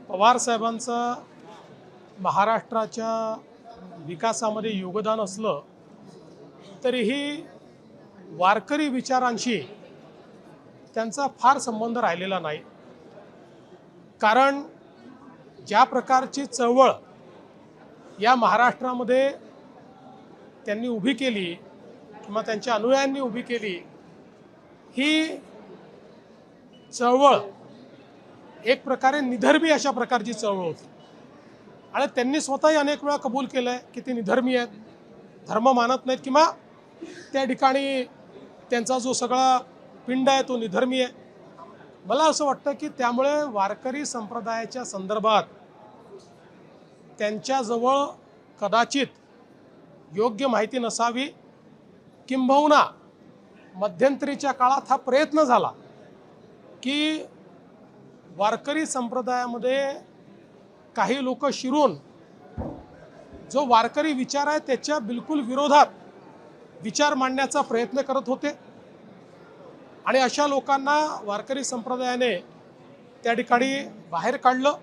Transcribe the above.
पवार साहेबांचं महाराष्ट्राच्या विकासामध्ये योगदान असलं तरीही वारकरी विचारांशी त्यांचा फार संबंध राहिलेला नाही। कारण ज्या प्रकारची चळवळ या महाराष्ट्रामध्ये त्यांनी उभी केली किंवा त्यांच्या अनुयायांनी उभी केली, ही चळवळ एक प्रकारे निधर्मी अशा प्रकारची चळवळ होती। आणि त्यांनी स्वतःही अनेक वेळा कबूल केलंय की ते निधर्मी आहेत, धर्म मानत नाहीत किंवा त्या ठिकाणी त्यांचा जो सगळा पिंड आहे तो निधर्मी आहे। मला असं वाटतं की त्यामुळे वारकरी संप्रदायाच्या संदर्भात त्यांच्याजवळ कदाचित योग्य माहिती नसावी, किंबहुना मध्यंतरीच्या काळात हा प्रयत्न झाला की वारकरी संप्रदायामध्ये काही लोक शिरून जो वारकरी विचार आहे त्याच्या बिलकुल विरोधात विचार मांडण्याचा प्रयत्न करत होते आणि अशा लोकांना वारकरी संप्रदायाने त्या ठिकाणी बाहेर काढलं।